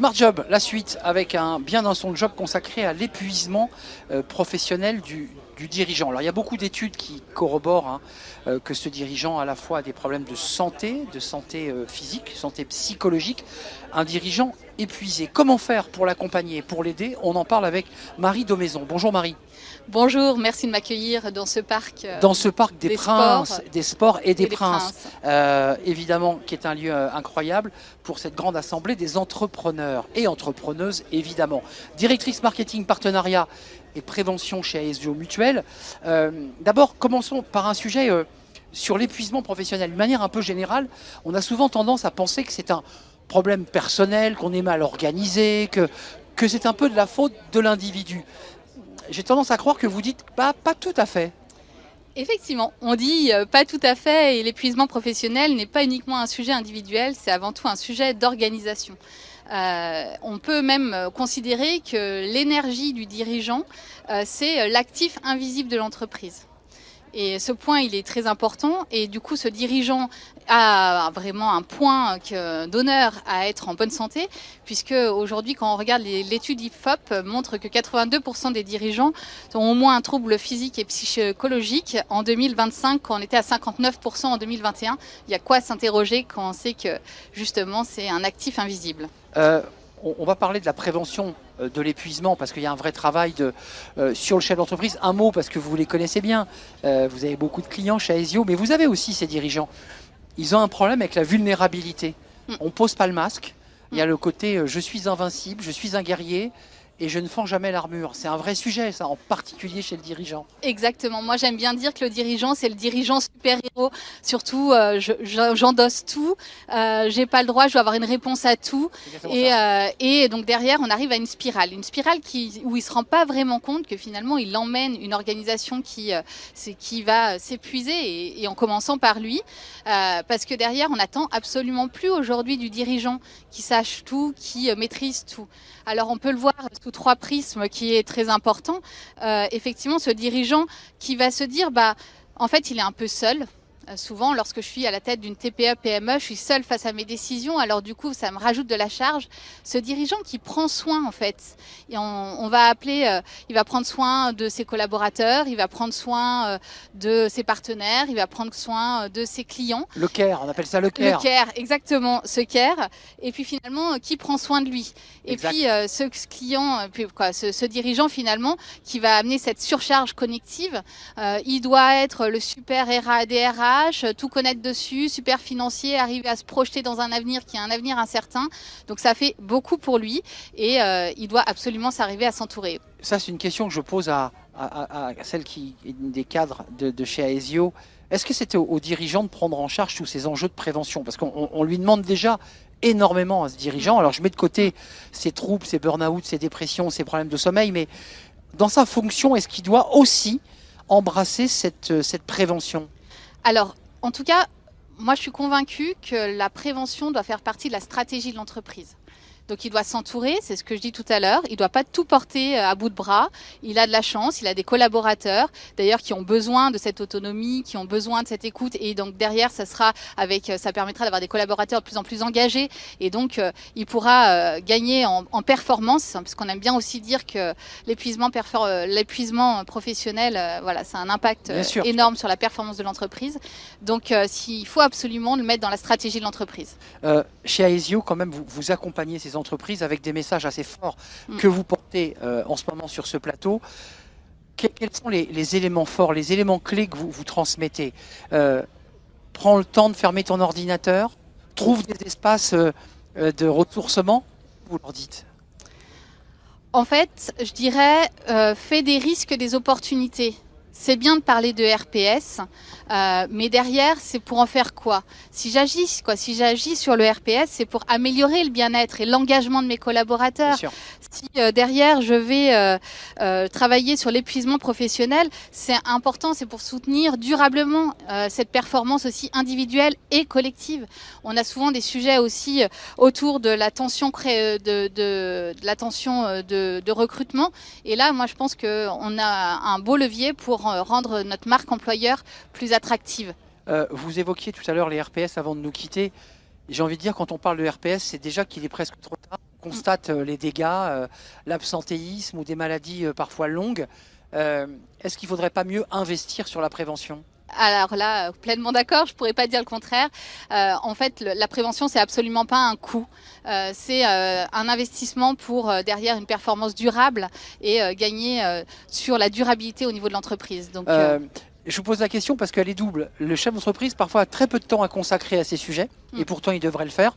Smart Job, la suite, avec un bien dans son job consacré à l'épuisement professionnel du dirigeant. Alors il y a beaucoup d'études qui corroborent que ce dirigeant a à la fois des problèmes de santé physique, santé psychologique, un dirigeant épuisé. Comment faire pour l'accompagner, pour l'aider? On en parle avec Marie Daumaison. Bonjour Marie. Bonjour, merci de m'accueillir dans ce parc. Dans ce parc des Princes, des sports et des Princes. Évidemment, qui est un lieu incroyable pour cette grande assemblée des entrepreneurs et entrepreneuses, évidemment. Directrice marketing, partenariat et prévention chez Aesio Mutuelle. D'abord, commençons par un sujet sur l'épuisement professionnel. De manière un peu générale, on a souvent tendance à penser que c'est un problème personnel, qu'on est mal organisé, que c'est un peu de la faute de l'individu. J'ai tendance à croire que vous dites pas tout à fait. Effectivement, on dit pas tout à fait, et l'épuisement professionnel n'est pas uniquement un sujet individuel, c'est avant tout un sujet d'organisation. On peut même considérer que l'énergie du dirigeant, c'est l'actif invisible de l'entreprise. Et ce point, il est très important. Et du coup, ce dirigeant a vraiment un point d'honneur à être en bonne santé, puisque aujourd'hui, quand on regarde l'étude IFOP, montre que 82% des dirigeants ont au moins un trouble physique et psychologique en 2025, quand on était à 59% en 2021. Il y a quoi s'interroger quand on sait que justement, c'est un actif invisible. On va parler de la prévention de l'épuisement parce qu'il y a un vrai travail sur le chef d'entreprise. Un mot parce que vous les connaissez bien. Vous avez beaucoup de clients chez Aesio, mais vous avez aussi ces dirigeants. Ils ont un problème avec la vulnérabilité. On ne pose pas le masque. Il y a le côté je suis invincible, je suis un guerrier et je ne fends jamais l'armure. C'est un vrai sujet, ça, en particulier chez le dirigeant. Exactement. Moi, j'aime bien dire que le dirigeant, c'est le dirigeant super-héros. Surtout, j'endosse tout. J'ai pas le droit, je dois avoir une réponse à tout. Et donc derrière, on arrive à une spirale. Une spirale où il se rend pas vraiment compte que finalement, il emmène une organisation qui va s'épuiser, et en commençant par lui. Parce que derrière, on n'attend absolument plus aujourd'hui du dirigeant qui sache tout, qui maîtrise tout. Alors, on peut le voir sous 3 prismes qui est très important. Effectivement, ce dirigeant qui va se dire, en fait, il est un peu seul. Souvent, lorsque je suis à la tête d'une TPE-PME, je suis seule face à mes décisions. Alors du coup, ça me rajoute de la charge. Ce dirigeant qui prend soin, en fait, et on va appeler, il va prendre soin de ses collaborateurs, il va prendre soin de ses partenaires, il va prendre soin de ses clients. Le care, on appelle ça le care. Le care, exactement, ce care. Et puis finalement, qui prend soin de lui. Exact. Et puis ce client, ce dirigeant finalement, qui va amener cette surcharge cognitive, il doit être le super DRH, tout connaître dessus, super financier, arriver à se projeter dans un avenir qui est un avenir incertain. Donc ça fait beaucoup pour lui, et il doit absolument s'arriver à s'entourer. Ça, c'est une question que je pose à celle qui est des cadres de chez Aesio. Est-ce que c'était aux dirigeants de prendre en charge tous ces enjeux de prévention? Parce qu'on lui demande déjà énormément à ce dirigeant. Alors je mets de côté ses troubles, ses burn-out, ses dépressions, ses problèmes de sommeil, mais dans sa fonction, est-ce qu'il doit aussi embrasser cette prévention? Alors, en tout cas, moi je suis convaincue que la prévention doit faire partie de la stratégie de l'entreprise. Donc il doit s'entourer, c'est ce que je dis tout à l'heure, il ne doit pas tout porter à bout de bras, il a de la chance, il a des collaborateurs d'ailleurs qui ont besoin de cette autonomie, qui ont besoin de cette écoute, et donc derrière ça permettra d'avoir des collaborateurs de plus en plus engagés, et donc il pourra gagner en performance, parce qu'on aime bien aussi dire que l'épuisement professionnel, voilà, ça a un impact énorme sur la performance de l'entreprise. Donc il faut absolument le mettre dans la stratégie de l'entreprise. Chez Aesio, quand même, vous accompagnez ces entreprises avec des messages assez forts que vous portez en ce moment sur ce plateau. Quels sont les éléments forts, les éléments clés que vous transmettez? Prends le temps de fermer ton ordinateur, trouve des espaces de ressourcement, vous leur dites? En fait, je dirais, fais des risques des opportunités. C'est bien de parler de RPS, mais derrière, c'est pour en faire quoi? Si j'agis sur le RPS, c'est pour améliorer le bien-être et l'engagement de mes collaborateurs. Si derrière, je vais travailler sur l'épuisement professionnel, c'est important, c'est pour soutenir durablement cette performance aussi individuelle et collective. On a souvent des sujets aussi autour de la tension de recrutement. Et là, moi, je pense qu'on a un beau levier pour rendre notre marque employeur plus attractive. Vous évoquiez tout à l'heure les RPS avant de nous quitter. J'ai envie de dire, quand on parle de RPS, c'est déjà qu'il est presque trop tard. On constate les dégâts, l'absentéisme ou des maladies parfois longues. Est-ce qu'il ne faudrait pas mieux investir sur la prévention ? Alors là, pleinement d'accord, je ne pourrais pas dire le contraire. En fait, la prévention, c'est absolument pas un coût. C'est un investissement pour derrière une performance durable et gagner sur la durabilité au niveau de l'entreprise. Donc, je vous pose la question parce qu'elle est double. Le chef d'entreprise, parfois, a très peu de temps à consacrer à ces sujets, et pourtant, il devrait le faire.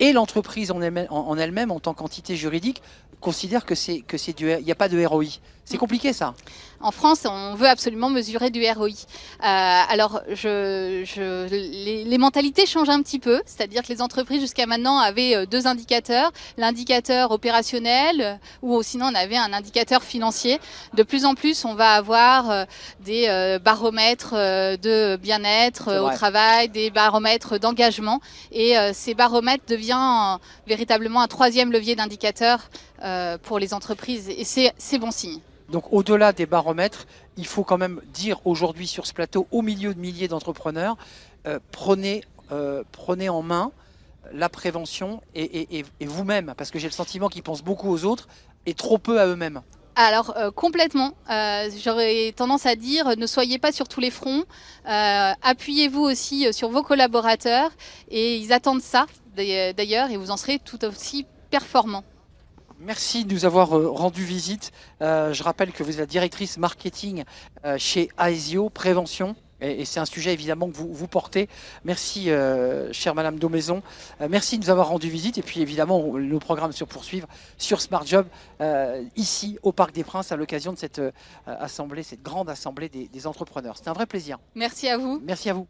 Et l'entreprise en elle-même, en tant qu'entité juridique, considère que il n'y a pas de ROI. C'est compliqué, ça. En France, on veut absolument mesurer du ROI. Alors, les mentalités changent un petit peu. C'est-à-dire que les entreprises, jusqu'à maintenant, avaient deux indicateurs. L'indicateur opérationnel, ou sinon, on avait un indicateur financier. De plus en plus, on va avoir des baromètres de bien-être au travail, des baromètres d'engagement. Et ces baromètres deviennent véritablement un troisième levier d'indicateur pour les entreprises. Et c'est bon signe. Donc au-delà des baromètres, il faut quand même dire aujourd'hui sur ce plateau, au milieu de milliers d'entrepreneurs, prenez en main la prévention et vous-même, parce que j'ai le sentiment qu'ils pensent beaucoup aux autres et trop peu à eux-mêmes. Alors complètement, j'aurais tendance à dire ne soyez pas sur tous les fronts, appuyez-vous aussi sur vos collaborateurs et ils attendent ça d'ailleurs et vous en serez tout aussi performants. Merci de nous avoir rendu visite. Je rappelle que vous êtes la directrice marketing chez Aesio Prévention. Et c'est un sujet évidemment que vous portez. Merci, chère Madame Daumaison. Merci de nous avoir rendu visite. Et puis évidemment, nos programmes se poursuivent sur Smart Job, ici au Parc des Princes, à l'occasion de cette assemblée, cette grande assemblée des entrepreneurs. C'était un vrai plaisir. Merci à vous. Merci à vous.